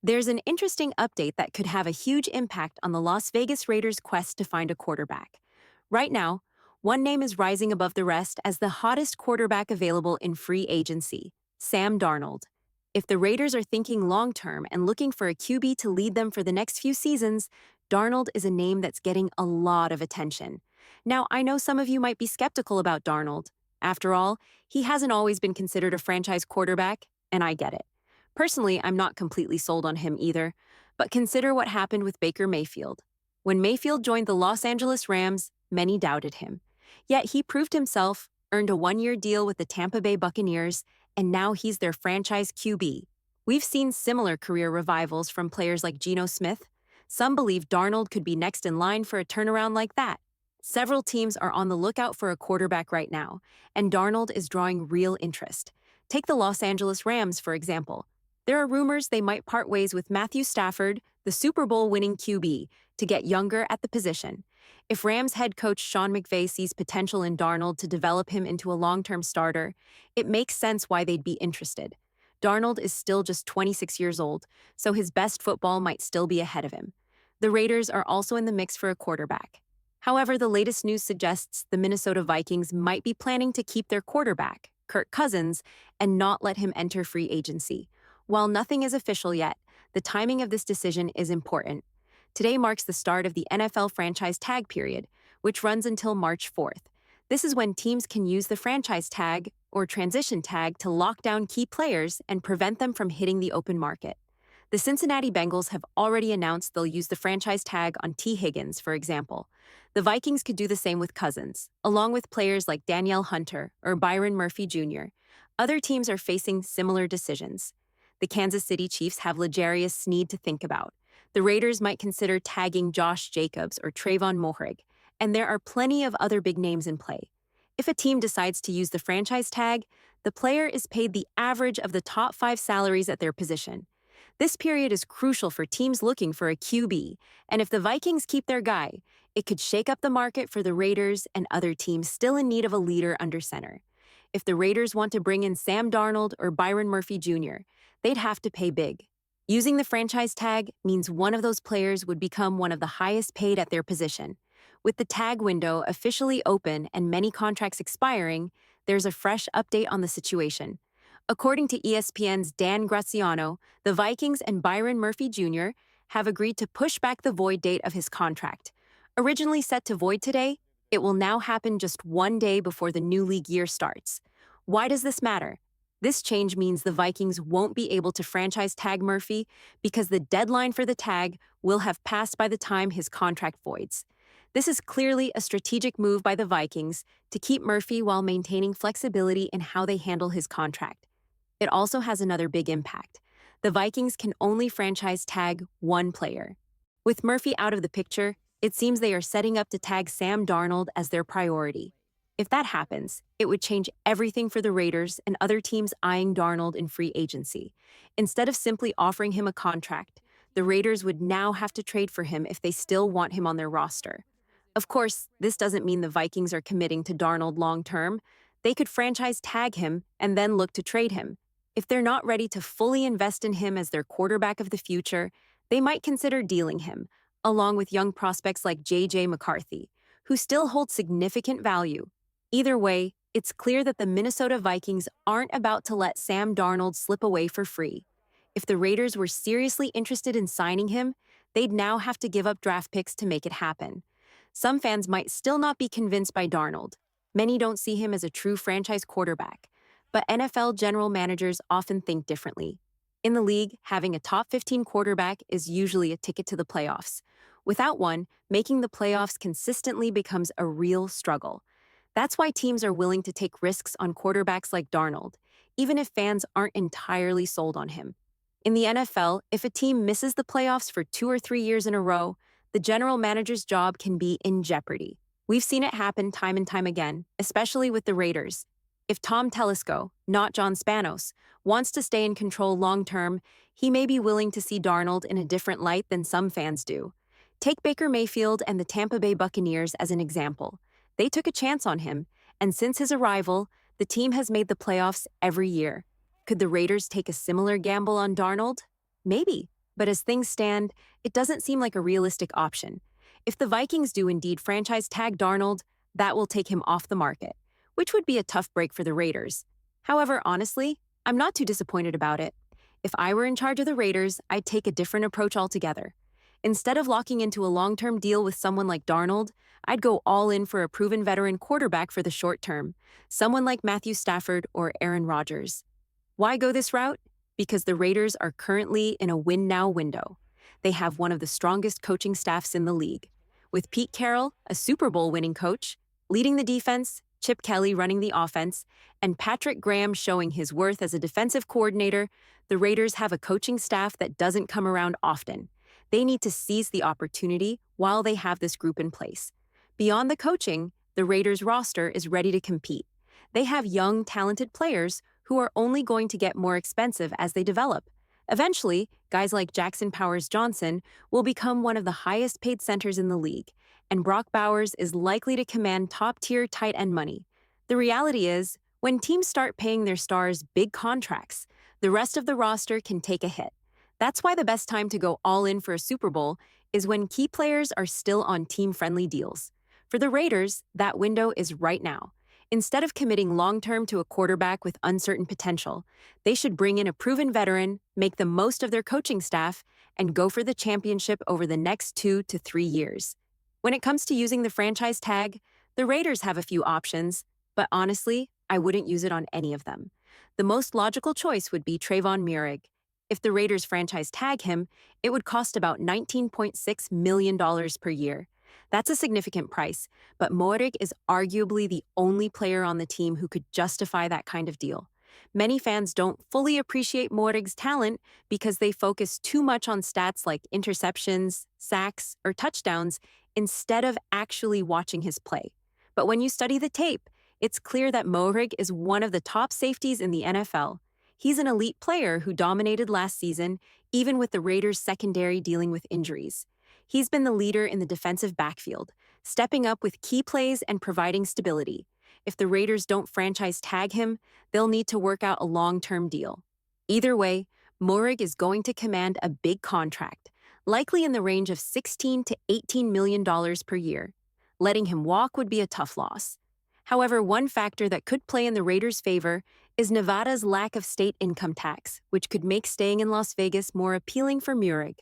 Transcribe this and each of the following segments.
There's an interesting update that could have a huge impact on the Las Vegas Raiders' quest to find a quarterback. Right now, one name is rising above the rest as the hottest quarterback available in free agency: Sam Darnold. If the Raiders are thinking long term and looking for a QB to lead them for the next few seasons, Darnold is a name that's getting a lot of attention. Now, I know some of you might be skeptical about Darnold. After all, he hasn't always been considered a franchise quarterback, and I get it. Personally, I'm not completely sold on him either, but consider what happened with Baker Mayfield. When Mayfield joined the Los Angeles Rams, many doubted him. Yet he proved himself, earned a one-year deal with the Tampa Bay Buccaneers, and now he's their franchise QB. We've seen similar career revivals from players like Geno Smith. Some believe Darnold could be next in line for a turnaround like that. Several teams are on the lookout for a quarterback right now, and Darnold is drawing real interest. Take the Los Angeles Rams, for example. There are rumors they might part ways with Matthew Stafford, the Super Bowl winning QB, to get younger at the position. If Rams head coach Sean McVay sees potential in Darnold to develop him into a long-term starter, it makes sense why they'd be interested. Darnold is still just 26 years old, so his best football might still be ahead of him. The Raiders are also in the mix for a quarterback. However, the latest news suggests the Minnesota Vikings might be planning to keep their quarterback, Kirk Cousins, and not let him enter free agency. While nothing is official yet, the timing of this decision is important. Today marks the start of the NFL franchise tag period, which runs until March 4th. This is when teams can use the franchise tag or transition tag to lock down key players and prevent them from hitting the open market. The Cincinnati Bengals have already announced they'll use the franchise tag on T. Higgins, for example. The Vikings could do the same with Cousins, along with players like Danielle Hunter or Byron Murphy Jr. Other teams are facing similar decisions. The Kansas City Chiefs have L'Jarius Sneed to think about. The Raiders might consider tagging Josh Jacobs or Trayvon Moehrig, and there are plenty of other big names in play. If a team decides to use the franchise tag, the player is paid the average of the top 5 salaries at their position. This period is crucial for teams looking for a QB, and if the Vikings keep their guy, it could shake up the market for the Raiders and other teams still in need of a leader under center. If the Raiders want to bring in Sam Darnold or Byron Murphy Jr., they'd have to pay big. Using the franchise tag means one of those players would become one of the highest paid at their position. With the tag window officially open and many contracts expiring, there's a fresh update on the situation. According to ESPN's Dan Graziano, the Vikings and Byron Murphy Jr. have agreed to push back the void date of his contract. Originally set to void today, it will now happen just one day before the new league year starts. Why does this matter? This change means the Vikings won't be able to franchise tag Murphy because the deadline for the tag will have passed by the time his contract voids. This is clearly a strategic move by the Vikings to keep Murphy while maintaining flexibility in how they handle his contract. It also has another big impact. The Vikings can only franchise tag one player. With Murphy out of the picture, it seems they are setting up to tag Sam Darnold as their priority. If that happens, it would change everything for the Raiders and other teams eyeing Darnold in free agency. Instead of simply offering him a contract, the Raiders would now have to trade for him if they still want him on their roster. Of course, this doesn't mean the Vikings are committing to Darnold long-term. They could franchise tag him and then look to trade him. If they're not ready to fully invest in him as their quarterback of the future, they might consider dealing him, along with young prospects like J.J. McCarthy, who still hold significant value. Either way, it's clear that the Minnesota Vikings aren't about to let Sam Darnold slip away for free. If the Raiders were seriously interested in signing him, they'd now have to give up draft picks to make it happen. Some fans might still not be convinced by Darnold. Many don't see him as a true franchise quarterback, but NFL general managers often think differently. In the league, having a top 15 quarterback is usually a ticket to the playoffs. Without one, making the playoffs consistently becomes a real struggle. That's why teams are willing to take risks on quarterbacks like Darnold, even if fans aren't entirely sold on him. In the NFL, if a team misses the playoffs for 2 or 3 years in a row, the general manager's job can be in jeopardy. We've seen it happen time and time again, especially with the Raiders. If Tom Telesco, not John Spanos, wants to stay in control long-term, he may be willing to see Darnold in a different light than some fans do. Take Baker Mayfield and the Tampa Bay Buccaneers as an example. They took a chance on him, and since his arrival, the team has made the playoffs every year. Could the Raiders take a similar gamble on Darnold? Maybe. But as things stand, it doesn't seem like a realistic option. If the Vikings do indeed franchise tag Darnold, that will take him off the market, which would be a tough break for the Raiders. However, honestly, I'm not too disappointed about it. If I were in charge of the Raiders, I'd take a different approach altogether. Instead of locking into a long term deal with someone like Darnold, I'd go all in for a proven veteran quarterback for the short term, someone like Matthew Stafford or Aaron Rodgers. Why go this route? Because the Raiders are currently in a win now window. They have one of the strongest coaching staffs in the league. With Pete Carroll, a Super Bowl winning coach, leading the defense, Chip Kelly running the offense, and Patrick Graham showing his worth as a defensive coordinator, the Raiders have a coaching staff that doesn't come around often. They need to seize the opportunity while they have this group in place. Beyond the coaching, the Raiders roster is ready to compete. They have young, talented players who are only going to get more expensive as they develop. Eventually, guys like Jackson Powers Johnson will become one of the highest paid centers in the league, and Brock Bowers is likely to command top tier tight end money. The reality is, when teams start paying their stars big contracts, the rest of the roster can take a hit. That's why the best time to go all in for a Super Bowl is when key players are still on team friendly deals. For the Raiders, that window is right now. Instead of committing long term to a quarterback with uncertain potential, they should bring in a proven veteran, make the most of their coaching staff, and go for the championship over the next 2 to 3 years. When it comes to using the franchise tag, the Raiders have a few options, but honestly, I wouldn't use it on any of them. The most logical choice would be Trayvon Murig. If the Raiders franchise tag him, it would cost about $19.6 million per year. That's a significant price, but Moehrig is arguably the only player on the team who could justify that kind of deal. Many fans don't fully appreciate Moehrig's talent because they focus too much on stats like interceptions, sacks, or touchdowns instead of actually watching his play. But when you study the tape, it's clear that Moehrig is one of the top safeties in the NFL. He's an elite player who dominated last season, even with the Raiders' secondary dealing with injuries. He's been the leader in the defensive backfield, stepping up with key plays and providing stability. If the Raiders don't franchise tag him, they'll need to work out a long-term deal. Either way, Moehrig is going to command a big contract, likely in the range of $16 to $18 million per year. Letting him walk would be a tough loss. However, one factor that could play in the Raiders' favor is Nevada's lack of state income tax, which could make staying in Las Vegas more appealing for Murig.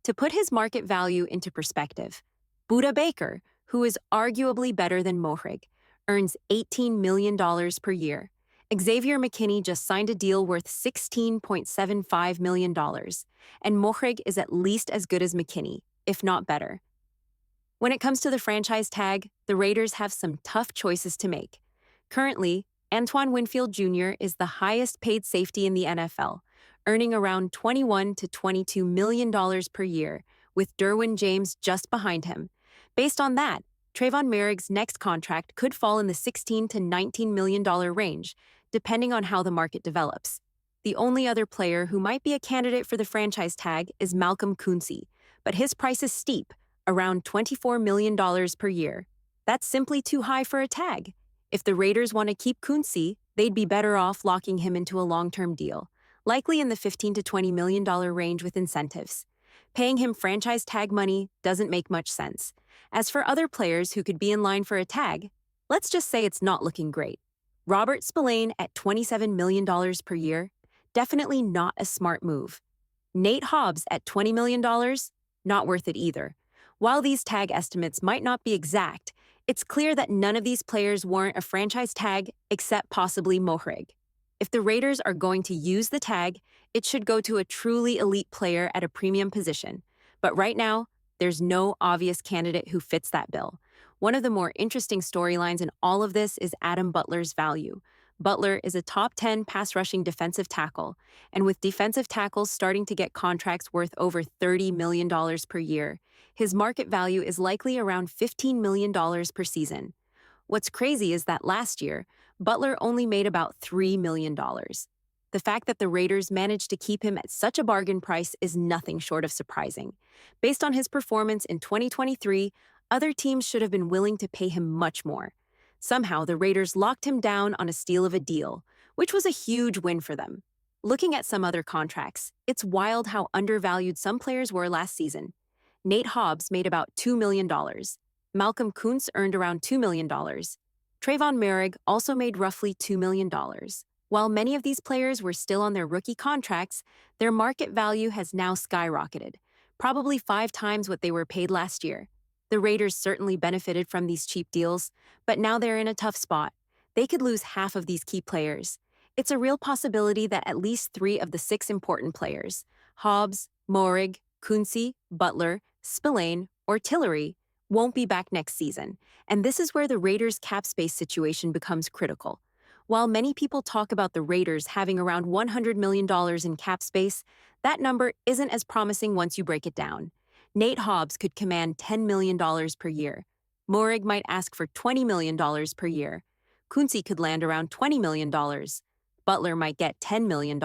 To put his market value into perspective, Budda Baker, who is arguably better than Moehrig, earns $18 million per year. Xavier McKinney just signed a deal worth $16.75 million, and Moehrig is at least as good as McKinney, if not better. When it comes to the franchise tag, the Raiders have some tough choices to make. Currently, Antoine Winfield Jr. is the highest paid safety in the NFL, earning around $21 to $22 million per year, with Derwin James just behind him. Based on that, Trayvon Muhrig's next contract could fall in the $16 to $19 million range, depending on how the market develops. The only other player who might be a candidate for the franchise tag is Malcolm Kuntz, but his price is steep, around $24 million per year. That's simply too high for a tag. If the Raiders want to keep Kuntz, they'd be better off locking him into a long-term deal, likely in the $15 to $20 million range with incentives. Paying him franchise tag money doesn't make much sense. As for other players who could be in line for a tag, let's just say it's not looking great. Robert Spillane at $27 million per year, definitely not a smart move. Nate Hobbs at $20 million, not worth it either. While these tag estimates might not be exact, it's clear that none of these players warrant a franchise tag except possibly Moehrig. If the Raiders are going to use the tag, it should go to a truly elite player at a premium position. But right now, there's no obvious candidate who fits that bill. One of the more interesting storylines in all of this is Adam Butler's value. Butler is a top 10 pass rushing defensive tackle, and with defensive tackles starting to get contracts worth over $30 million per year, his market value is likely around $15 million per season. What's crazy is that last year, Butler only made about $3 million. The fact that the Raiders managed to keep him at such a bargain price is nothing short of surprising. Based on his performance in 2023, other teams should have been willing to pay him much more. Somehow, the Raiders locked him down on a steal of a deal, which was a huge win for them. Looking at some other contracts, it's wild how undervalued some players were last season. Nate Hobbs made about $2 million. Malcolm Kuntz earned around $2 million. Trayvon Merrick also made roughly $2 million. While many of these players were still on their rookie contracts, their market value has now skyrocketed, probably 5 times what they were paid last year. The Raiders certainly benefited from these cheap deals, but now they're in a tough spot. They could lose half of these key players. It's a real possibility that at least 3 of the 6 important players, Hobbs, Morig, Kunze, Butler, Spillane, or Tillery, won't be back next season, and this is where the Raiders' cap space situation becomes critical. While many people talk about the Raiders having around $100 million in cap space, that number isn't as promising once you break it down. Nate Hobbs could command $10 million per year. Morig might ask for $20 million per year. Kunze could land around $20 million. Butler might get $10 million.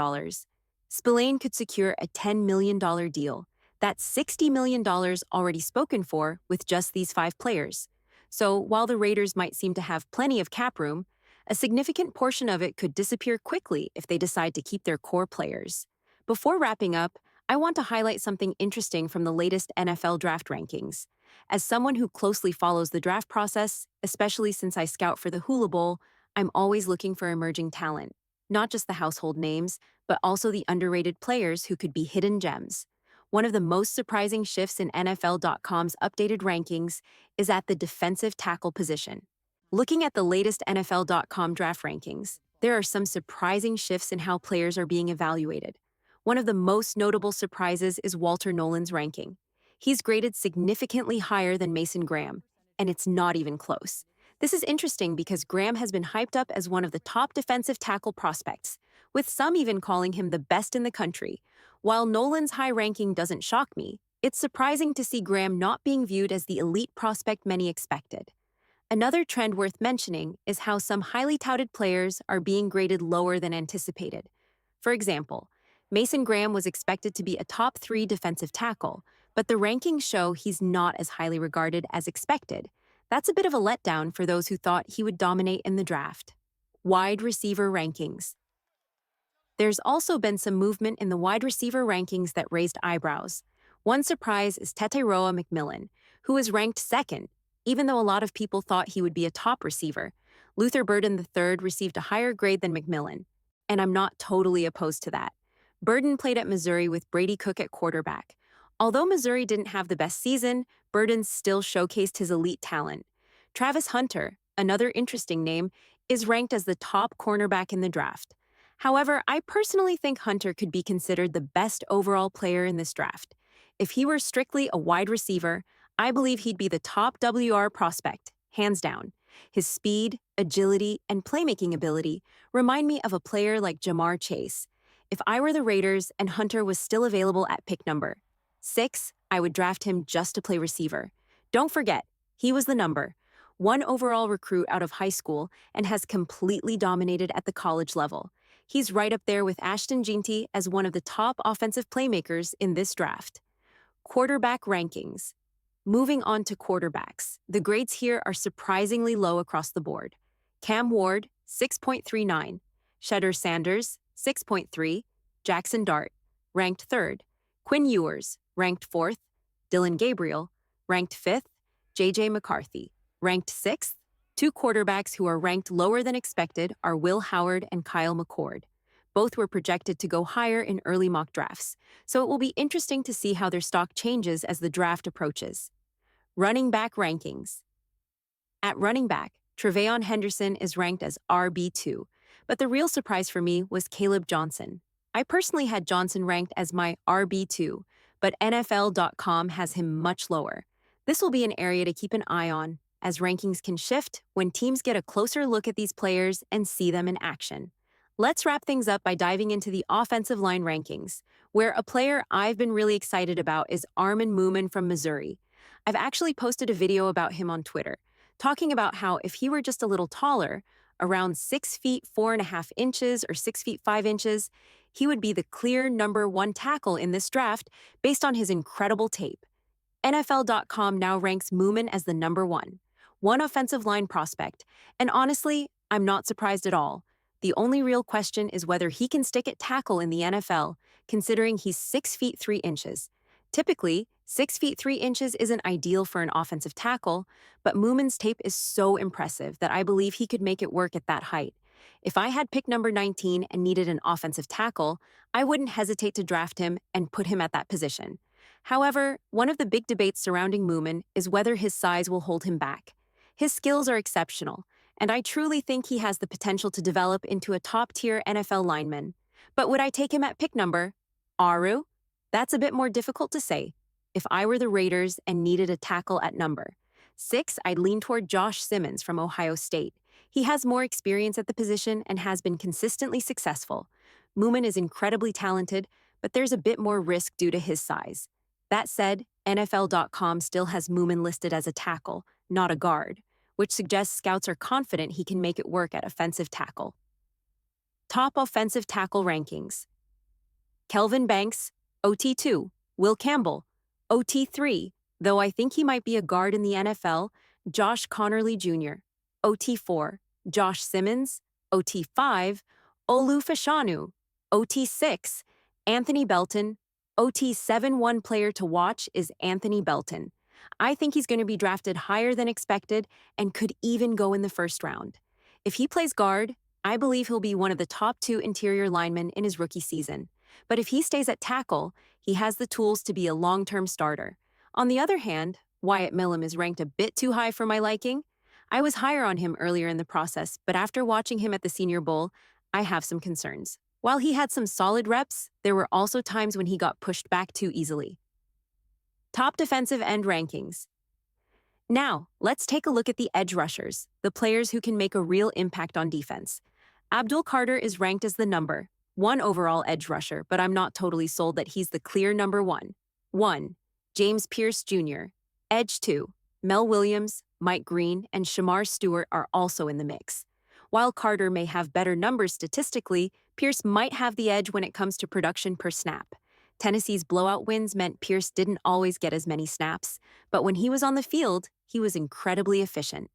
Spillane could secure a $10 million deal. That's $60 million already spoken for with just these 5 players. So while the Raiders might seem to have plenty of cap room, a significant portion of it could disappear quickly if they decide to keep their core players. Before wrapping up, I want to highlight something interesting from the latest NFL draft rankings. As someone who closely follows the draft process, especially since I scout for the Hula Bowl, I'm always looking for emerging talent. Not just the household names, but also the underrated players who could be hidden gems. One of the most surprising shifts in NFL.com's updated rankings is at the defensive tackle position. Looking at the latest NFL.com draft rankings, there are some surprising shifts in how players are being evaluated. One of the most notable surprises is Walter Nolan's ranking. He's graded significantly higher than Mason Graham, and it's not even close. This is interesting because Graham has been hyped up as one of the top defensive tackle prospects, with some even calling him the best in the country. While Nolan's high ranking doesn't shock me, it's surprising to see Graham not being viewed as the elite prospect many expected. Another trend worth mentioning is how some highly touted players are being graded lower than anticipated. For example, Mason Graham was expected to be a top 3 defensive tackle, but the rankings show he's not as highly regarded as expected. That's a bit of a letdown for those who thought he would dominate in the draft. Wide receiver rankings. There's also been some movement in the wide receiver rankings that raised eyebrows. One surprise is Teteroa McMillan, who is ranked second, even though a lot of people thought he would be a top receiver. Luther Burden III received a higher grade than McMillan, and I'm not totally opposed to that. Burden played at Missouri with Brady Cook at quarterback. Although Missouri didn't have the best season, Burden still showcased his elite talent. Travis Hunter, another interesting name, is ranked as the top cornerback in the draft. However, I personally think Hunter could be considered the best overall player in this draft. If he were strictly a wide receiver, I believe he'd be the top WR prospect, hands down. His speed, agility, and playmaking ability remind me of a player like Jamar Chase. If I were the Raiders and Hunter was still available at pick number 6, I would draft him just to play receiver. Don't forget, he was the number 1 overall recruit out of high school and has completely dominated at the college level. He's right up there with Ashton Jeanty as one of the top offensive playmakers in this draft. Quarterback rankings. Moving on to quarterbacks, the grades here are surprisingly low across the board. Cam Ward, 6.39. Shedeur Sanders, 6.3. Jackson Dart, ranked 3rd. Quinn Ewers, ranked 4th. Dylan Gabriel, ranked 5th. J.J. McCarthy, ranked 6th. 2 quarterbacks who are ranked lower than expected are Will Howard and Kyle McCord. Both were projected to go higher in early mock drafts, so it will be interesting to see how their stock changes as the draft approaches. Running back rankings. At running back, Tre'Veyon Henderson is ranked as RB2, but the real surprise for me was Caleb Johnson. I personally had Johnson ranked as my RB2, but NFL.com has him much lower. This will be an area to keep an eye on, as rankings can shift when teams get a closer look at these players and see them in action. Let's wrap things up by diving into the offensive line rankings, where a player I've been really excited about is Armin Moomen from Missouri. I've actually posted a video about him on Twitter, talking about how if he were just a little taller, around 6 feet 4.5 inches or 6 feet 5 inches, he would be the clear number 1 tackle in this draft based on his incredible tape. NFL.com now ranks Moomen as the number 1 offensive line prospect, and honestly, I'm not surprised at all. The only real question is whether he can stick at tackle in the NFL, considering he's 6 feet 3 inches. Typically, 6 feet 3 inches isn't ideal for an offensive tackle, but Moomin's tape is so impressive that I believe he could make it work at that height. If I had pick number 19 and needed an offensive tackle, I wouldn't hesitate to draft him and put him at that position. However, one of the big debates surrounding Moomin is whether his size will hold him back. His skills are exceptional, and I truly think he has the potential to develop into a top-tier NFL lineman. But would I take him at pick number? Aru? That's a bit more difficult to say. If I were the Raiders and needed a tackle at number 6, I'd lean toward Josh Simmons from Ohio State. He has more experience at the position and has been consistently successful. Moomin is incredibly talented, but there's a bit more risk due to his size. That said, NFL.com still has Moomin listed as a tackle, not a guard, which suggests scouts are confident he can make it work at offensive tackle. Top offensive tackle rankings: Kelvin Banks, OT2, Will Campbell, OT3, though I think he might be a guard in the NFL, Josh Connerly Jr., OT4, Josh Simmons, OT5, Olu Fashanu, OT6, Anthony Belton, OT7. One player to watch is Anthony Belton. I think he's going to be drafted higher than expected and could even go in the first round. If he plays guard, I believe he'll be one of the top 2 interior linemen in his rookie season. But if he stays at tackle, he has the tools to be a long-term starter. On the other hand, Wyatt Millam is ranked a bit too high for my liking. I was higher on him earlier in the process, but after watching him at the Senior Bowl, I have some concerns. While he had some solid reps, there were also times when he got pushed back too easily. Top defensive end rankings. Now, let's take a look at the edge rushers, the players who can make a real impact on defense. Abdul Carter is ranked as the number 1 overall edge rusher, but I'm not totally sold that he's the clear number 1. 1. James Pierce Jr. Edge 2. Mel Williams, Mike Green, and Shamar Stewart are also in the mix. While Carter may have better numbers statistically, Pierce might have the edge when it comes to production per snap. Tennessee's blowout wins meant Pierce didn't always get as many snaps, but when he was on the field, he was incredibly efficient.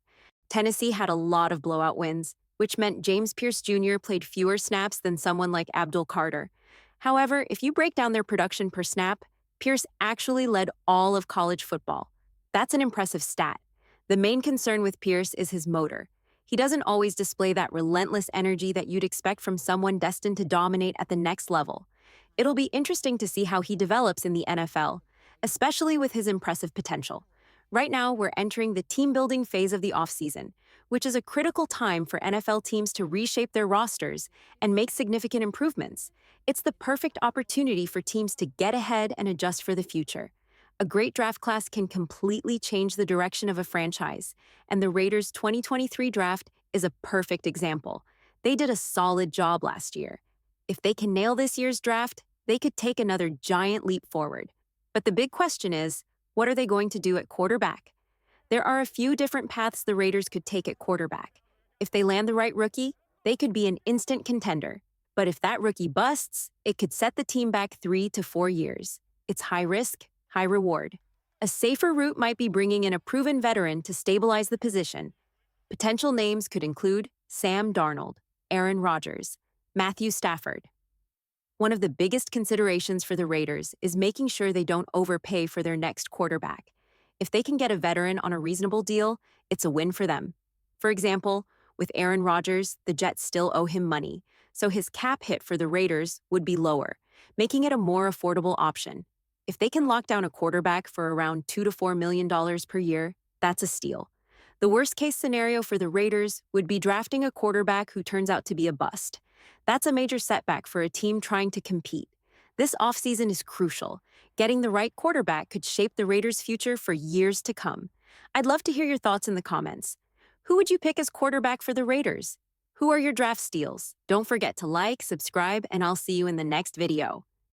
Tennessee had a lot of blowout wins, which meant James Pierce Jr. played fewer snaps than someone like Abdul Carter. However, if you break down their production per snap, Pierce actually led all of college football. That's an impressive stat. The main concern with Pierce is his motor. He doesn't always display that relentless energy that you'd expect from someone destined to dominate at the next level. It'll be interesting to see how he develops in the NFL, especially with his impressive potential. Right now, we're entering the team-building phase of the offseason, which is a critical time for NFL teams to reshape their rosters and make significant improvements. It's the perfect opportunity for teams to get ahead and adjust for the future. A great draft class can completely change the direction of a franchise, and the Raiders' 2023 draft is a perfect example. They did a solid job last year. If they can nail this year's draft, they could take another giant leap forward. But the big question is, what are they going to do at quarterback? There are a few different paths the Raiders could take at quarterback. If they land the right rookie, they could be an instant contender. But if that rookie busts, it could set the team back 3 to 4 years. It's high risk, high reward. A safer route might be bringing in a proven veteran to stabilize the position. Potential names could include Sam Darnold, Aaron Rodgers, Matthew Stafford. One of the biggest considerations for the Raiders is making sure they don't overpay for their next quarterback. If they can get a veteran on a reasonable deal, it's a win for them. For example, with Aaron Rodgers, the Jets still owe him money, so his cap hit for the Raiders would be lower, making it a more affordable option. If they can lock down a quarterback for around $2 to $4 million per year, that's a steal. The worst-case scenario for the Raiders would be drafting a quarterback who turns out to be a bust. That's a major setback for a team trying to compete. This offseason is crucial. Getting the right quarterback could shape the Raiders' future for years to come. I'd love to hear your thoughts in the comments. Who would you pick as quarterback for the Raiders? Who are your draft steals? Don't forget to like, subscribe, and I'll see you in the next video.